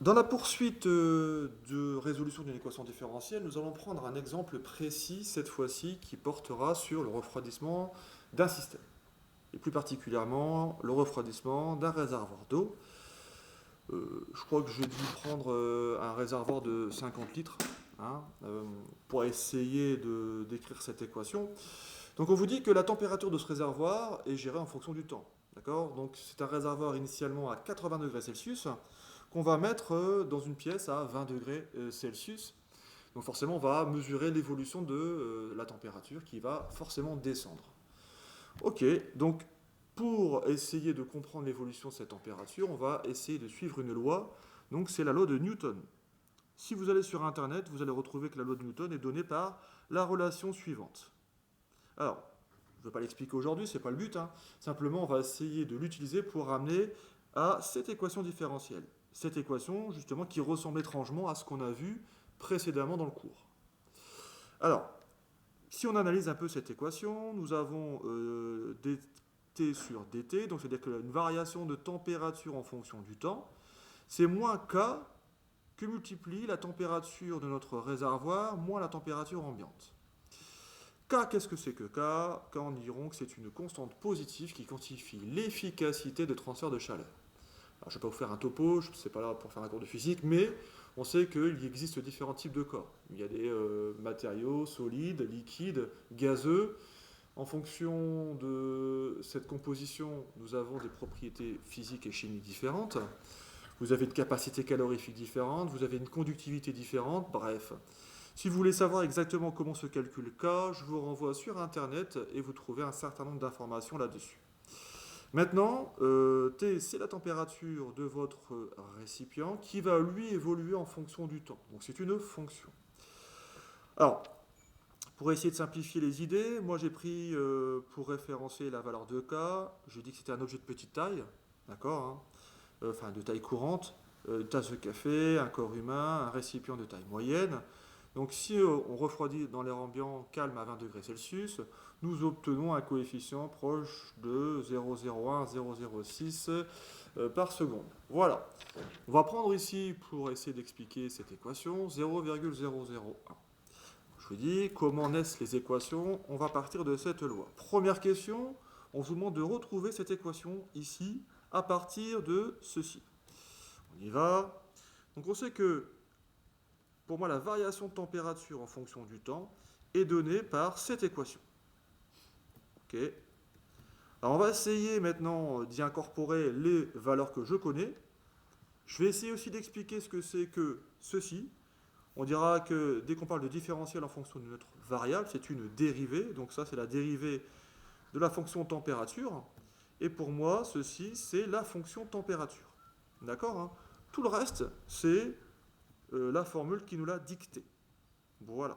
Dans la poursuite de résolution d'une équation différentielle, nous allons prendre un exemple précis, cette fois-ci, qui portera sur le refroidissement d'un système, et plus particulièrement le refroidissement d'un réservoir d'eau. Je crois que j'ai dû prendre un réservoir de 50 litres hein, pour essayer de décrire cette équation. Donc on vous dit que la température de ce réservoir est gérée en fonction du temps. D'accord? Donc c'est un réservoir initialement à 80 degrés Celsius qu'on va mettre dans une pièce à 20 degrés Celsius. Donc forcément on va mesurer l'évolution de la température qui va forcément descendre. Ok, donc pour essayer de comprendre l'évolution de cette température, on va essayer de suivre une loi. Donc c'est la loi de Newton. Si vous allez sur Internet, vous allez retrouver que la loi de Newton est donnée par la relation suivante. Alors, je ne vais pas l'expliquer aujourd'hui, ce n'est pas le but. Hein. Simplement, on va essayer de l'utiliser pour ramener à cette équation différentielle. Cette équation, justement, qui ressemble étrangement à ce qu'on a vu précédemment dans le cours. Alors, si on analyse un peu cette équation, nous avons dt sur dt, donc c'est-à-dire que une variation de température en fonction du temps, c'est moins k que multiplie la température de notre réservoir moins la température ambiante. K, qu'est-ce que c'est que K? K, on diront que c'est une constante positive qui quantifie l'efficacité de transfert de chaleur. Alors, je ne vais pas vous faire un topo, je ne suis pas là pour faire un cours de physique, mais on sait qu'il existe différents types de corps. Il y a des matériaux solides, liquides, gazeux. En fonction de cette composition, nous avons des propriétés physiques et chimiques différentes. Vous avez une capacité calorifique différente, vous avez une conductivité différente, bref. Si vous voulez savoir exactement comment se calcule K, je vous renvoie sur Internet et vous trouvez un certain nombre d'informations là-dessus. Maintenant, T, c'est la température de votre récipient qui va lui évoluer en fonction du temps. Donc c'est une fonction. Alors, pour essayer de simplifier les idées, moi j'ai pris pour référencer la valeur de K, j'ai dit que c'était un objet de petite taille, d'accord hein, enfin de taille courante, une tasse de café, un corps humain, un récipient de taille moyenne. Donc si on refroidit dans l'air ambiant calme à 20 degrés Celsius, nous obtenons un coefficient proche de 0,01-0,06 par seconde. Voilà. On va prendre ici, pour essayer d'expliquer cette équation, 0,001. Je vous dis, comment naissent les équations? On va partir de cette loi. Première question, on vous demande de retrouver cette équation ici à partir de ceci. On y va. Donc on sait que pour moi, la variation de température en fonction du temps est donnée par cette équation. Ok. Alors on va essayer maintenant d'y incorporer les valeurs que je connais. Je vais essayer aussi d'expliquer ce que c'est que ceci. On dira que dès qu'on parle de différentiel en fonction de notre variable, c'est une dérivée. Donc ça, c'est la dérivée de la fonction température. Et pour moi, ceci, c'est la fonction température. D'accord hein. Tout le reste, c'est la formule qui nous l'a dictée. Voilà.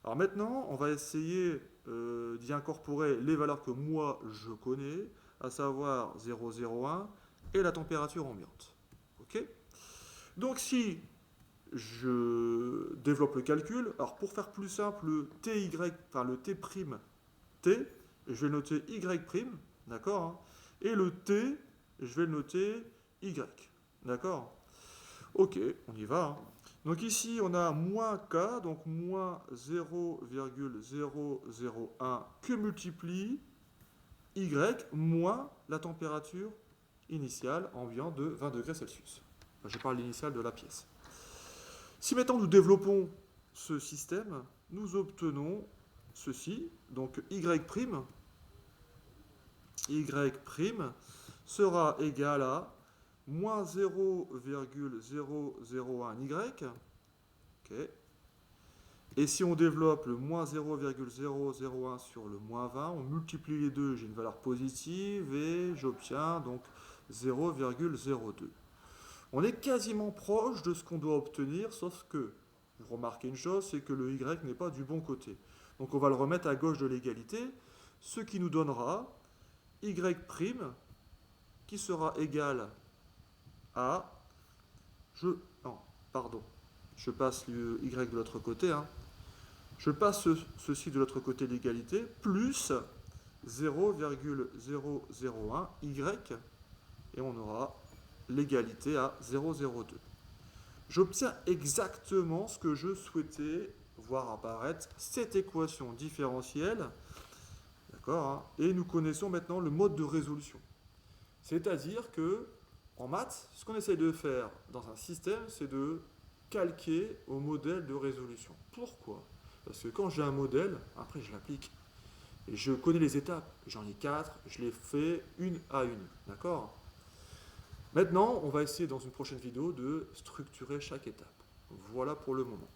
Alors maintenant, on va essayer d'y incorporer les valeurs que moi je connais, à savoir 0,01 et la température ambiante. Ok. Donc si je développe le calcul, alors pour faire plus simple, le ty, enfin le t', t, je vais le noter y', d'accord hein, et le t, je vais le noter y, d'accord. Ok, on y va. Hein. Donc ici, on a moins k, donc moins 0,001 que multiplie y moins la température initiale ambiante de 20 degrés Celsius. Enfin, je parle l'initiale de la pièce. Si maintenant nous développons ce système, nous obtenons ceci, donc y', y' sera égal à moins 0,001y. Okay. Et si on développe le moins 0,001 sur le moins 20, on multiplie les deux, j'ai une valeur positive et j'obtiens donc 0,02. On est quasiment proche de ce qu'on doit obtenir, sauf que, vous remarquez une chose, c'est que le y n'est pas du bon côté. Donc on va le remettre à gauche de l'égalité, ce qui nous donnera y' qui sera égal à... non, pardon. Je passe le y de l'autre côté. Hein. Je passe ceci de l'autre côté de l'égalité, plus 0,001 y, et on aura l'égalité à 0,02. j'obtiens exactement ce que je souhaitais voir apparaître, cette équation différentielle. D'accord, hein, et nous connaissons maintenant le mode de résolution. C'est-à-dire que, en maths, ce qu'on essaye de faire dans un système, c'est de calquer au modèle de résolution. Pourquoi? Parce que quand j'ai un modèle, après je l'applique. Et je connais les étapes. J'en ai 4, je les fais une à une. D'accord? Maintenant, on va essayer dans une prochaine vidéo de structurer chaque étape. Voilà pour le moment.